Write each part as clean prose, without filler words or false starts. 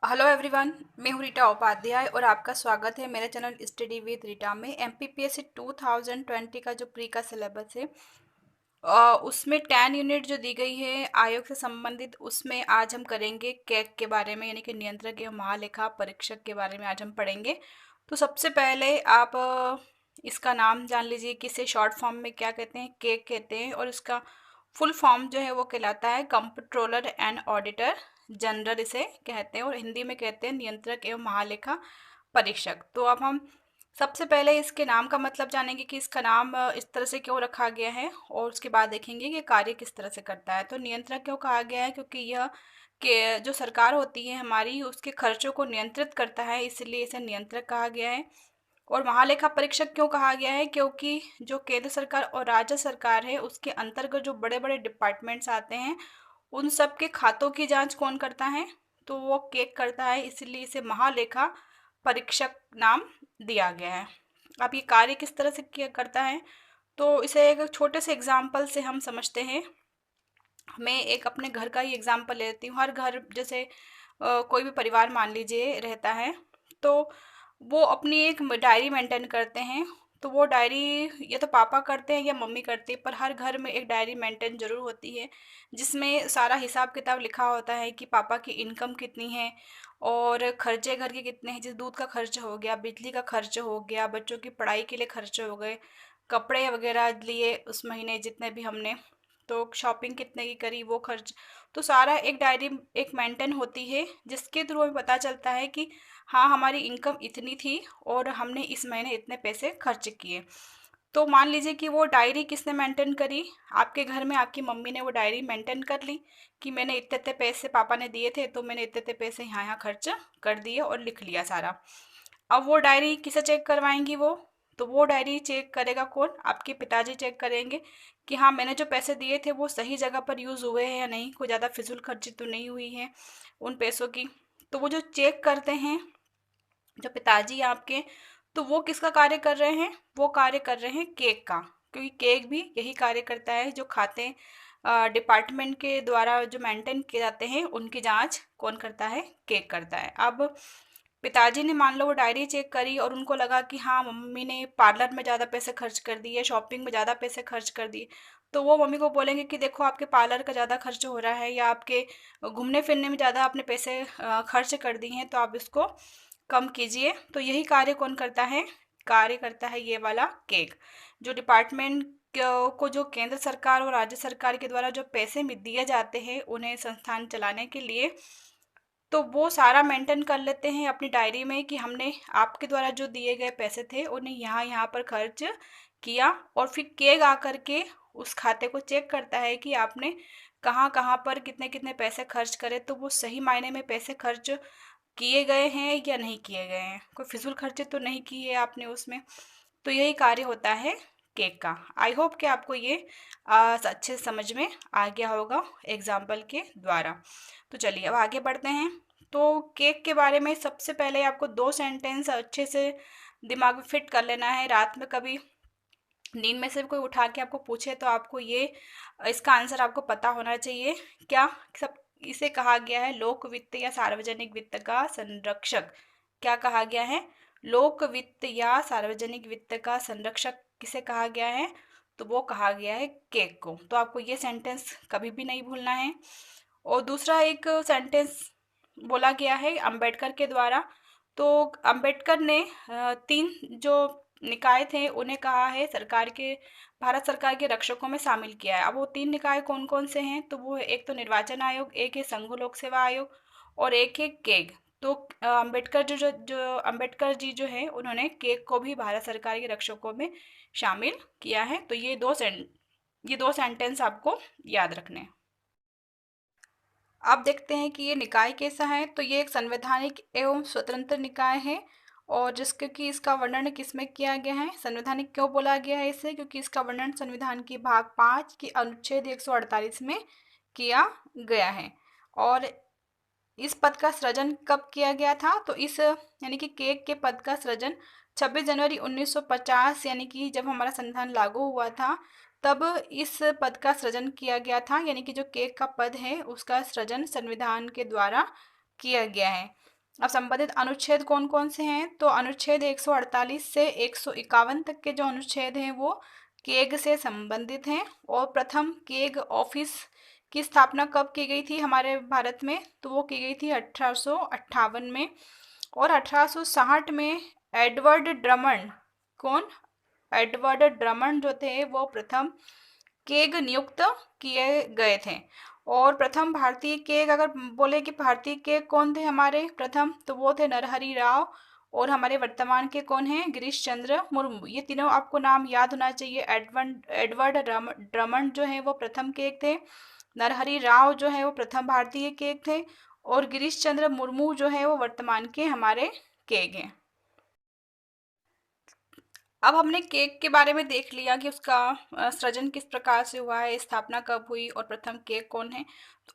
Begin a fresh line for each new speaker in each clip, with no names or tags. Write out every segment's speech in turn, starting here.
Hello everyone. मैं हूँ रीटा उपाध्याय और आपका स्वागत है मेरे चैनल स्टडी विद रीटा में। एमपीपीएससी 2020 का जो प्री का सिलेबस है उसमें 10 यूनिट जो दी गई है आयोग से संबंधित, उसमें आज हम करेंगे कैग के बारे में, यानी कि नियंत्रक एवं महालेखा परीक्षक के बारे में आज हम पढ़ेंगे। तो सबसे पहले आप इसका नाम जान लीजिए कि इसे शॉर्ट फॉर्म में क्या कहते हैं, कैग कहते हैं, और इसका फुल फॉर्म जो है वो कहलाता है कंप्ट्रोलर एंड ऑडिटर जनरल इसे कहते हैं, और हिंदी में कहते हैं नियंत्रक एवं महालेखा परीक्षक। तो अब हम सबसे पहले इसके नाम का मतलब जानेंगे कि इसका नाम इस तरह से क्यों रखा गया है, और उसके बाद देखेंगे कि कार्य किस तरह से करता है। तो नियंत्रक क्यों कहा गया है, क्योंकि यह के जो सरकार होती है हमारी उसके खर्चों को नियंत्रित करता है, इसलिए इसे नियंत्रक कहा गया है। और महालेखा परीक्षक क्यों कहा गया है, क्योंकि जो केंद्र सरकार और राज्य सरकार है उसके अंतर्गत जो बड़े बड़े डिपार्टमेंट्स आते हैं उन सब के खातों की जांच कौन करता है, तो वो केक करता है, इसलिए इसे महालेखा परीक्षक नाम दिया गया है। अब ये कार्य किस तरह से किया करता है, तो इसे एक छोटे से एग्जाम्पल से हम समझते हैं। मैं एक अपने घर का ही एग्जाम्पल लेती हूँ। हर घर जैसे कोई भी परिवार मान लीजिए रहता है, तो वो अपनी एक डायरी मेंटेन करते हैं। तो वो डायरी या तो पापा करते हैं या मम्मी करती है, पर हर घर में एक डायरी मेंटेन जरूर होती है जिसमें सारा हिसाब किताब लिखा होता है कि पापा की इनकम कितनी है और खर्चे घर के कितने हैं। जैसे दूध का खर्च हो गया, बिजली का खर्च हो गया, बच्चों की पढ़ाई के लिए खर्चे हो गए, कपड़े वगैरह लिए उस महीने जितने भी हमने, तो शॉपिंग कितने की करी वो खर्च। तो सारा एक डायरी एक मेंटेन होती है जिसके थ्रू हमें पता चलता है कि हाँ हमारी इनकम इतनी थी और हमने इस महीने इतने पैसे खर्च किए। तो मान लीजिए कि वो डायरी किसने मेंटेन करी, आपके घर में आपकी मम्मी ने वो डायरी मेंटेन कर ली कि मैंने इतने इतने पैसे पापा ने दिए थे तो मैंने इतने इतने पैसे यहाँ यहाँ खर्च कर दिए और लिख लिया सारा। अब वो डायरी किसे चेक करवाएंगी वो, तो वो डायरी चेक करेगा कौन, आपके पिताजी चेक करेंगे कि हाँ मैंने जो पैसे दिए थे वो सही जगह पर यूज़ हुए हैं या नहीं, कोई ज़्यादा फिजूल खर्ची तो नहीं हुई है उन पैसों की। तो वो जो चेक करते हैं जो पिताजी आपके, तो वो किसका कार्य कर रहे हैं, वो कार्य कर रहे हैं केक का, क्योंकि केक भी यही कार्य करता है। जो खाते डिपार्टमेंट के द्वारा जो मेंटेन किए जाते हैं उनकी जांच कौन करता है, केक करता है। अब पिताजी ने मान लो वो डायरी चेक करी और उनको लगा कि हाँ मम्मी ने पार्लर में ज़्यादा पैसे खर्च कर दिए, शॉपिंग में ज़्यादा पैसे खर्च कर दिए, तो वो मम्मी को बोलेंगे कि देखो आपके पार्लर का ज़्यादा खर्च हो रहा है या आपके घूमने फिरने में ज़्यादा आपने पैसे खर्च कर दिए हैं, तो आप इसको कम कीजिए। तो यही कार्य कौन करता है, कार्य करता है ये वाला केक। जो डिपार्टमेंट को जो केंद्र सरकार और राज्य सरकार के द्वारा जो पैसे दिए जाते हैं उन्हें संस्थान चलाने के लिए, तो वो सारा मेंटेन कर लेते हैं अपनी डायरी में कि हमने आपके द्वारा जो दिए गए पैसे थे उन्हें यहाँ यहाँ पर खर्च किया। और फिर केग आकर के उस खाते को चेक करता है कि आपने कहाँ कहाँ पर कितने कितने पैसे खर्च करे, तो वो सही मायने में पैसे खर्च किए गए हैं या नहीं किए गए हैं, कोई फिजूल खर्चे तो नहीं किए आपने उसमें। तो यही कार्य होता है केक का। आई होप कि आपको ये अच्छे से समझ में आ गया होगा एग्जाम्पल के द्वारा। तो चलिए अब आगे बढ़ते हैं। तो केक के बारे में सबसे पहले आपको दो सेंटेंस अच्छे से दिमाग में फिट कर लेना है। रात में कभी नींद में से कोई उठा के आपको पूछे तो आपको ये इसका आंसर आपको पता होना चाहिए। क्या सब इसे कहा गया है, लोक वित्त या सार्वजनिक वित्त का संरक्षक। क्या कहा गया है, लोक वित्त या सार्वजनिक वित्त का संरक्षक किसे कहा गया है, तो वो कहा गया है केक को। तो आपको ये सेंटेंस कभी भी नहीं भूलना है। और दूसरा एक सेंटेंस बोला गया है अंबेडकर के द्वारा। तो अंबेडकर ने तीन जो निकाय थे उन्हें कहा है सरकार के, भारत सरकार के रक्षकों में शामिल किया है। अब वो तीन निकाय कौन कौन से हैं, तो वो एक तो निर्वाचन आयोग, एक है संघ लोक सेवा आयोग और एक है केग। तो अंबेडकर जो अंबेडकर जी जो है उन्होंने केग को भी भारत सरकार के रक्षकों में शामिल किया है। तो ये दो सेंटेंस आपको याद रखने हैं। अब देखते हैं कि ये निकाय कैसा है। तो ये एक संवैधानिक एवं स्वतंत्र निकाय है, और जिसके कि इसका वर्णन किसमें किया गया है, संवैधानिक क्यों बोला गया है इसे, क्योंकि इसका वर्णन संविधान की भाग 5 की अनुच्छेद 148 में किया गया है। और इस पद का सृजन कब किया गया था, तो इस यानी कि केक के पद का सृजन 26 जनवरी 1950 यानी कि जब हमारा संविधान लागू हुआ था तब इस पद का सृजन किया गया था। यानी कि जो केक का पद है उसका सृजन संविधान के द्वारा किया गया है। अब संबंधित अनुच्छेद कौन कौन से हैं, तो अनुच्छेद 148 से 151 तक के जो अनुच्छेद हैं वो केग से संबंधित हैं। और प्रथम केग ऑफिस की स्थापना कब की गई थी हमारे भारत में, तो वो की गई थी 1858 में। और 1860 में एडवर्ड ड्रमंड, कौन, एडवर्ड ड्रमंड जो थे वो प्रथम केग नियुक्त किए गए थे। और प्रथम भारतीय केग, अगर बोले कि भारतीय केग कौन थे हमारे प्रथम, तो वो थे नरहरि राव। और हमारे वर्तमान के कौन हैं, गिरीश चंद्र मुर्मू। ये तीनों आपको नाम याद होना चाहिए। एडवर्ड ड्रमंड जो है वो प्रथम केग थे, नरहरि राव जो है वो प्रथम भारतीय केग थे, और गिरीश चंद्र मुर्मू जो है वो वर्तमान के हमारे केग हैं। अब हमने केक के बारे में देख लिया कि उसका सृजन किस प्रकार से हुआ है, स्थापना कब हुई और प्रथम केक कौन है।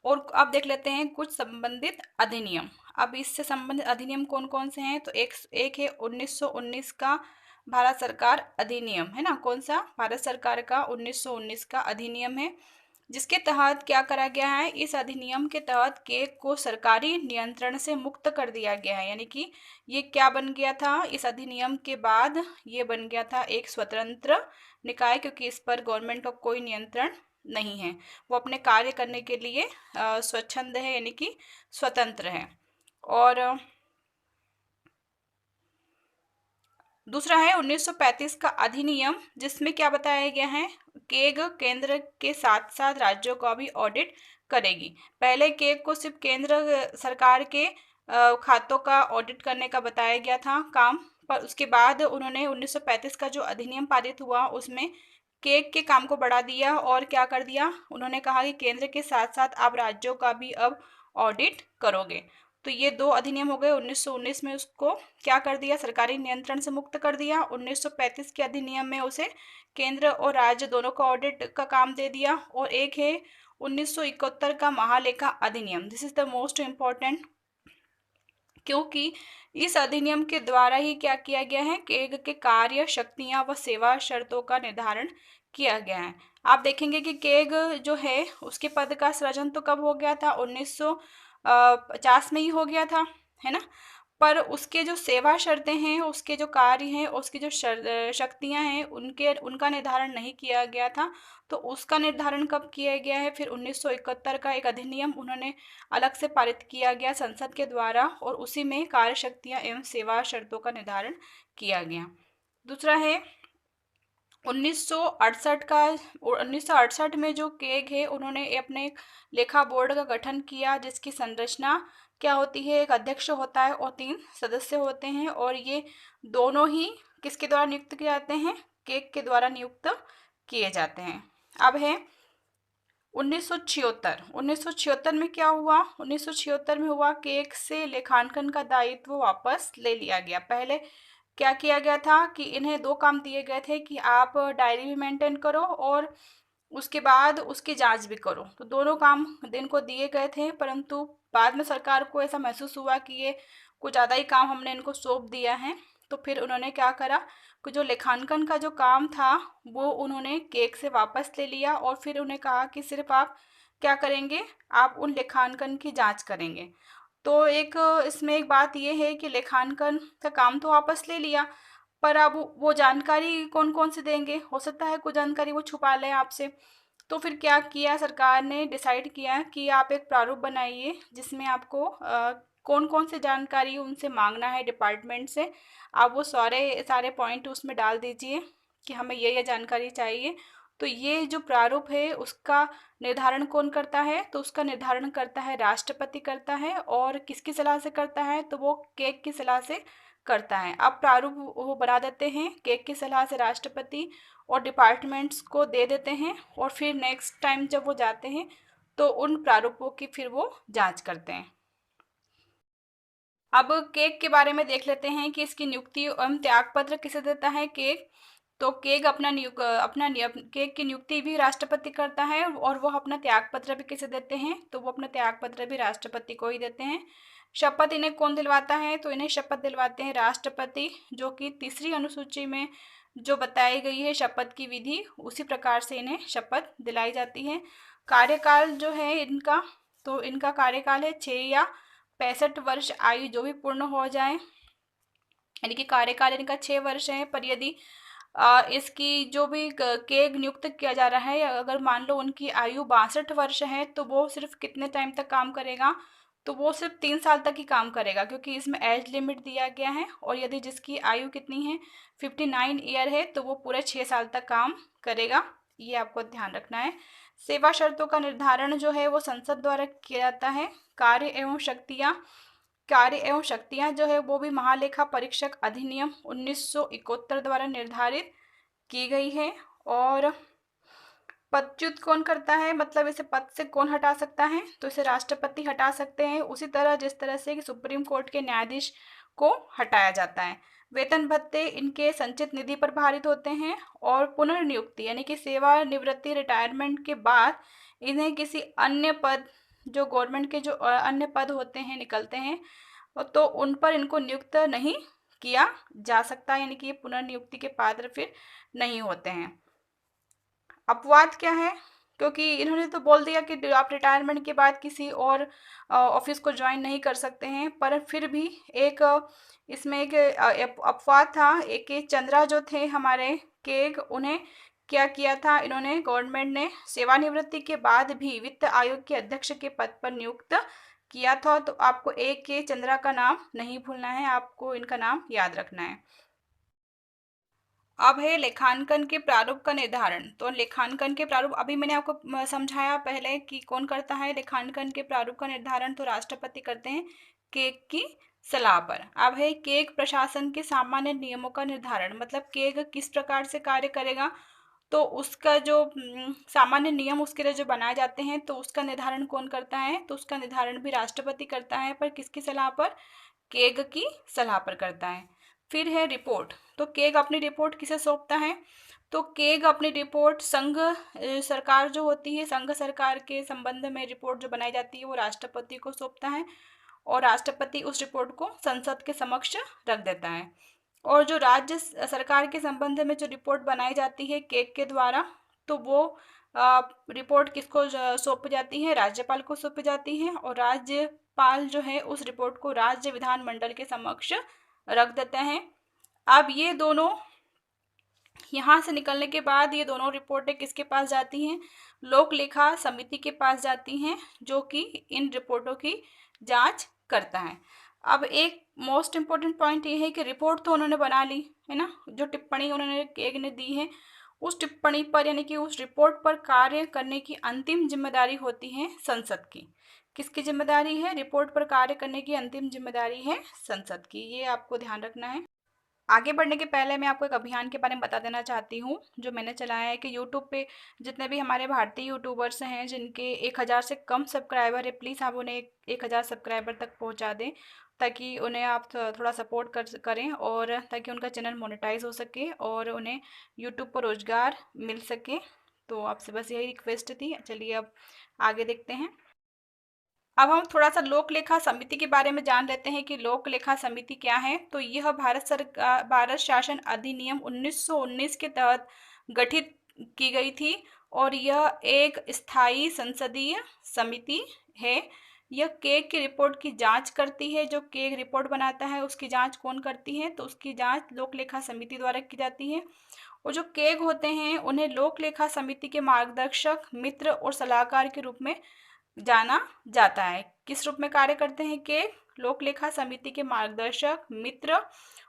और अब देख लेते हैं कुछ संबंधित अधिनियम। अब इससे संबंधित अधिनियम कौन कौन से हैं, तो एक एक है 1919 का भारत सरकार अधिनियम, है ना। कौन सा, भारत सरकार का 1919 का अधिनियम है, जिसके तहत क्या करा गया है, इस अधिनियम के तहत केक को सरकारी नियंत्रण से मुक्त कर दिया गया है। यानी कि ये क्या बन गया था, इस अधिनियम के बाद ये बन गया था एक स्वतंत्र निकाय, क्योंकि इस पर गवर्नमेंट का कोई नियंत्रण नहीं है, वो अपने कार्य करने के लिए स्वच्छंद है, यानी कि स्वतंत्र है। और दूसरा है 1935 का अधिनियम, जिसमें क्या बताया गया है, केग केंद्र के साथ साथ राज्यों का भी ऑडिट करेगी। पहले केग को सिर्फ केंद्र सरकार के खातों का ऑडिट करने का बताया गया था काम, पर उसके बाद उन्होंने 1935 का जो अधिनियम पारित हुआ उसमें केग के काम को बढ़ा दिया। और क्या कर दिया, उन्होंने कहा कि केंद्र के साथ साथ आप राज्यों का भी अब ऑडिट करोगे। तो ये दो अधिनियम हो गए। 1919 में उसको क्या कर दिया, सरकारी नियंत्रण से मुक्त कर दिया। 1935 के अधिनियम में उसे केंद्र और राज्य दोनों का ऑडिट का काम दे दिया। और एक है 1971 का महालेखा अधिनियम। This is the most important, क्योंकि इस अधिनियम के द्वारा ही क्या किया गया है, केग के कार्य, शक्तियां व सेवा शर्तों का निर्धारण किया गया है। आप देखेंगे कि केग जो है उसके पद का सृजन तो कब हो गया था, 1950 में ही हो गया था, है ना। पर उसके जो सेवा शर्तें हैं, उसके जो कार्य हैं, उसकी जो शक्तियां हैं, उनका निर्धारण नहीं किया गया था। तो उसका निर्धारण कब किया गया है, फिर 1971 का एक अधिनियम उन्होंने अलग से पारित किया गया संसद के द्वारा, और उसी में कार्य शक्तियां एवं सेवा शर्तों का निर्धारण किया गया। दूसरा है 1968 का। 1968 में जो केग है उन्होंने अपने एक लेखा बोर्ड का गठन किया, जिसकी संरचना क्या होती है, एक अध्यक्ष होता है और 3 सदस्य होते हैं। और ये दोनों ही किसके द्वारा नियुक्त किए जाते हैं, केग के द्वारा नियुक्त किए जाते हैं। अब है 1976। 1976 में क्या हुआ, 1976 में हुआ केग से लेखांकन का दायित्व वापस ले लिया गया। पहले क्या किया गया था कि इन्हें 2 काम दिए गए थे कि आप डायरी भी मेंटेन करो और उसके बाद उसकी जांच भी करो। तो दोनों काम दिन को दिए गए थे, परंतु बाद में सरकार को ऐसा महसूस हुआ कि ये कुछ ज़्यादा ही काम हमने इनको सौंप दिया है। तो फिर उन्होंने क्या करा कि जो लेखांकन का जो काम था वो उन्होंने केग से वापस ले लिया, और फिर उन्हें कहा कि सिर्फ आप क्या करेंगे, आप उन लेखांकन की जांच करेंगे। तो एक इसमें एक बात ये है कि लेखांकन का काम तो वापस ले लिया, पर अब वो जानकारी कौन कौन से देंगे, हो सकता है कुछ जानकारी वो छुपा लें आपसे। तो फिर क्या किया, सरकार ने डिसाइड किया कि आप एक प्रारूप बनाइए जिसमें आपको कौन कौन से जानकारी उनसे मांगना है डिपार्टमेंट से, आप वो सारे सारे पॉइंट उसमें डाल दीजिए कि हमें ये जानकारी चाहिए। तो ये जो प्रारूप है उसका निर्धारण कौन करता है, तो उसका निर्धारण करता है राष्ट्रपति करता है। और किसकी सलाह से करता है, तो वो केग की सलाह से करता है। अब प्रारूप वो बना देते हैं केग की सलाह से राष्ट्रपति, और डिपार्टमेंट्स को दे देते हैं, और फिर नेक्स्ट टाइम जब वो जाते हैं तो उन प्रारूपों की फिर वो जांच करते हैं। अब केग के बारे में देख लेते हैं कि इसकी नियुक्ति एवं त्यागपत्र किसे देता है केग। तो केग केग की नियुक्ति भी राष्ट्रपति करता है, और वो अपना त्यागपत्र भी किसे देते हैं, तो वो अपना त्यागपत्र भी राष्ट्रपति को ही देते हैं। शपथ इन्हें कौन दिलवाता है, तो इन्हें शपथ दिलवाते हैं राष्ट्रपति, जो कि तीसरी अनुसूची में जो बताई गई है शपथ की विधि, उसी प्रकार से इन्हें शपथ दिलाई जाती है। कार्यकाल जो है इनका, तो इनका कार्यकाल है 6 या 65 वर्ष आयु जो भी पूर्ण हो जाए, यानी कि कार्यकाल इनका 6 वर्ष है, पर यदि इसकी जो भी केग नियुक्त किया जा रहा है, अगर मान लो उनकी आयु 62 वर्ष है, तो वो सिर्फ कितने टाइम तक काम करेगा, तो वो सिर्फ 3 साल तक ही काम करेगा, क्योंकि इसमें एज लिमिट दिया गया है। और यदि जिसकी आयु कितनी है 59 ईयर है, तो वो पूरे 6 साल तक काम करेगा। ये आपको ध्यान रखना है। सेवा शर्तों का निर्धारण जो है वो संसद द्वारा किया जाता है। कार्य एवं शक्तियां जो है वो भी महालेखा परीक्षक अधिनियम 1971 द्वारा निर्धारित की गई है। और पदच्युत कौन करता है, मतलब इसे पद से कौन हटा सकता है, तो इसे राष्ट्रपति हटा सकते हैं, उसी तरह जिस तरह से कि सुप्रीम कोर्ट के न्यायाधीश को हटाया जाता है। वेतन भत्ते इनके संचित निधि पर भारित होते हैं। और पुनर्नियुक्ति यानी कि सेवानिवृत्ति रिटायरमेंट के बाद इन्हें किसी अन्य पद, जो गवर्नमेंट के जो अन्य पद होते हैं निकलते हैं, तो उन पर इनको नियुक्त नहीं किया जा सकता, यानी कि ये पुनर्नियुक्ति के पात्र फिर नहीं होते हैं। अपवाद क्या है, क्योंकि इन्होंने तो बोल दिया कि आप रिटायरमेंट के बाद किसी और ऑफिस को ज्वाइन नहीं कर सकते हैं, पर फिर भी एक इसमें एक अपवाद था। एक चंद्रा जो थे हमारे केग, उन्हें क्या किया था इन्होंने, गवर्नमेंट ने सेवानिवृत्ति के बाद भी वित्त आयोग के अध्यक्ष के पद पर नियुक्त किया था। तो आपको एक के चंद्रा का नाम नहीं भूलना है, आपको इनका नाम याद रखना है। अब है लेखांकन के प्रारूप का निर्धारण। तो लेखांकन के प्रारूप अभी मैंने आपको समझाया पहले कि कौन करता है लेखांकन के प्रारूप का निर्धारण, तो राष्ट्रपति करते हैं केग की सलाह पर। अब है केग प्रशासन के सामान्य नियमों का निर्धारण, मतलब केग किस प्रकार से कार्य करेगा, तो उसका जो सामान्य नियम उसके लिए जो बनाए जाते हैं, तो उसका निर्धारण कौन करता है, तो उसका निर्धारण भी राष्ट्रपति करता है, पर किसकी सलाह पर, केग की सलाह पर करता है। फिर है रिपोर्ट। तो केग अपनी रिपोर्ट किसे सौंपता है, तो केग अपनी रिपोर्ट संघ सरकार जो होती है, संघ सरकार के संबंध में रिपोर्ट जो बनाई जाती है वो राष्ट्रपति को सौंपता है, और राष्ट्रपति उस रिपोर्ट को संसद के समक्ष रख देता है। और जो राज्य सरकार के संबंध में जो रिपोर्ट बनाई जाती है केग के द्वारा, तो वो रिपोर्ट किसको सौंपी जाती है, राज्यपाल को सौंपी जाती है, और राज्यपाल जो है उस रिपोर्ट को राज्य विधानमंडल के समक्ष रख देते हैं। अब ये दोनों यहाँ से निकलने के बाद ये दोनों रिपोर्टें किसके पास जाती हैं, लोक लेखा समिति के पास जाती हैं, जो कि इन रिपोर्टों की जांच करता है। अब एक मोस्ट इम्पोर्टेंट पॉइंट ये है कि रिपोर्ट तो उन्होंने बना ली है ना, जो टिप्पणी उन्होंने केग ने दी है, उस टिप्पणी पर यानी कि उस रिपोर्ट पर कार्य करने की अंतिम जिम्मेदारी होती है संसद की। किसकी जिम्मेदारी है, रिपोर्ट पर कार्य करने की अंतिम जिम्मेदारी है संसद की, ये आपको ध्यान रखना है। आगे बढ़ने के पहले मैं आपको एक अभियान के बारे में बता देना चाहती हूँ जो मैंने चलाया है, कि यूट्यूब पे जितने भी हमारे भारतीय यूट्यूबर्स हैं जिनके 1000 से कम सब्सक्राइबर है, प्लीज़ आप उन्हें 1000 सब्सक्राइबर तक पहुँचा दें, ताकि उन्हें आप थोड़ा सपोर्ट करें, और ताकि उनका चैनल मोनेटाइज हो सके और उन्हें यूट्यूब पर रोज़गार मिल सके। तो आपसे बस यही रिक्वेस्ट थी। चलिए अब आगे देखते हैं। अब हम थोड़ा सा लोक लेखा समिति के बारे में जान लेते हैं कि लोक लेखा समिति क्या है। तो यह भारत शासन अधिनियम 1919 के तहत गठित की गई थी, और यह एक स्थायी संसदीय समिति है। यह केग की रिपोर्ट की जांच करती है, जो केग रिपोर्ट बनाता है उसकी जांच कौन करती है, तो उसकी जांच लोक लेखा समिति द्वारा की जाती है। और जो केग होते हैं उन्हें लोक लेखा समिति के मार्गदर्शक, मित्र और सलाहकार के रूप में जाना जाता है। किस रूप में कार्य करते हैं के, लोक लेखा समिति के मार्गदर्शक, मित्र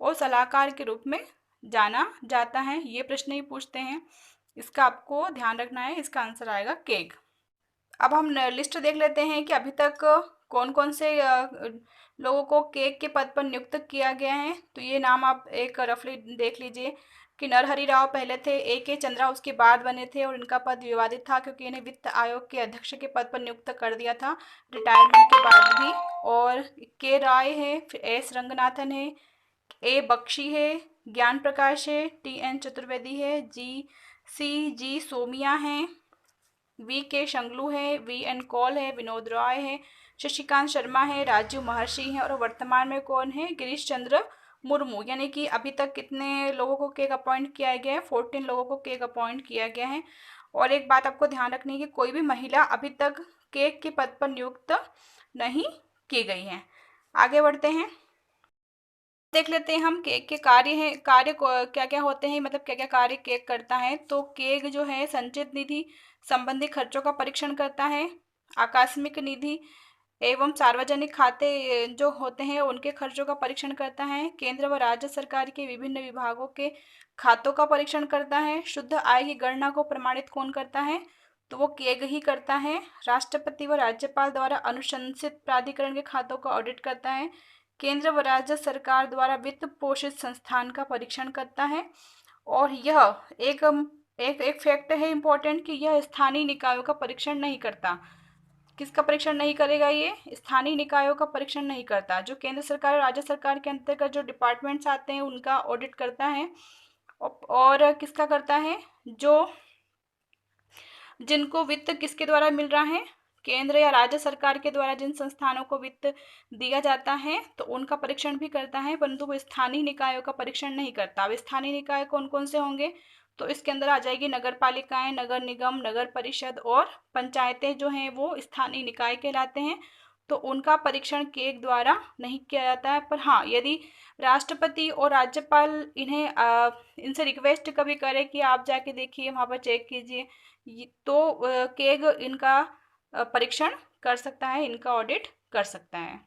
और सलाहकार के रूप में जाना जाता है। ये प्रश्न ही पूछते हैं, इसका आपको ध्यान रखना है। इसका आंसर आएगा केग। अब हम लिस्ट देख लेते हैं कि अभी तक कौन कौन से लोगों को केग के पद पर नियुक्त किया गया है। तो ये नाम आप एक रफली देख लीजिए कि नरहरि राव पहले थे, के चंद्रा उसके बाद बने थे, और इनका पद विवादित था क्योंकि इन्हें वित्त आयोग के अध्यक्ष के पद पर नियुक्त कर दिया था रिटायरमेंट के बाद भी। और के राय है, फिर एस रंगनाथन है, ए बख्शी है, ज्ञान प्रकाश है, TN चतुर्वेदी है, जी सोमिया है, के शंगलू है, VN कौल है, विनोद रॉय है, शशिकांत शर्मा है, राजीव महर्षि है, और वर्तमान में कौन है, गिरीश चंद्र मुर्मू। यानी कि अभी तक कितने लोगों को केग अपॉइंट किया गया है, 14 लोगों को केग अपॉइंट किया गया है। और एक बात आपको ध्यान रखनी है कि कोई भी महिला अभी तक केग के पद पर नियुक्त नहीं की गई है। आगे बढ़ते हैं, देख लेते हैं हम केक के कार्य हैं, कार्य क्या क्या होते हैं, मतलब क्या क्या कार्य केक करता है। तो केक जो है संचित निधि संबंधी खर्चों का परीक्षण करता है, आकस्मिक निधि एवं सार्वजनिक खाते जो होते हैं उनके खर्चों का परीक्षण करता है, केंद्र व राज्य सरकार के विभिन्न विभागों के खातों का परीक्षण करता है, शुद्ध आय की गणना को प्रमाणित कौन करता है, तो वो केग ही करता है, राष्ट्रपति व राज्यपाल द्वारा अनुशंसित प्राधिकरण के खातों का ऑडिट करता है, केंद्र व राज्य सरकार द्वारा वित्त पोषित संस्थान का परीक्षण करता है। और यह एक एक एक फैक्ट है इम्पोर्टेंट कि यह स्थानीय निकायों का परीक्षण नहीं करता। किसका परीक्षण नहीं करेगा, ये स्थानीय निकायों का परीक्षण नहीं करता। जो केंद्र सरकार और राज्य सरकार के अंतर्गत जो डिपार्टमेंट्स आते हैं उनका ऑडिट करता है। और किसका करता है, जो जिनको वित्त किसके द्वारा मिल रहा है, केंद्र या राज्य सरकार के द्वारा जिन संस्थानों को वित्त दिया जाता है तो उनका परीक्षण भी करता है, परंतु वो स्थानीय निकायों का परीक्षण नहीं करता। अब स्थानीय निकाय कौन कौन से होंगे, तो इसके अंदर आ जाएगी नगर पालिकाएं, नगर निगम, नगर परिषद और पंचायतें जो हैं वो स्थानीय निकाय कहलाते हैं। तो उनका परीक्षण केक द्वारा नहीं किया जाता है। पर हाँ, यदि राष्ट्रपति और राज्यपाल इनसे रिक्वेस्ट कभी करे कि आप जाके देखिए वहाँ पर चेक कीजिए, तो केग इनका परीक्षण कर सकता है, इनका ऑडिट कर सकता है।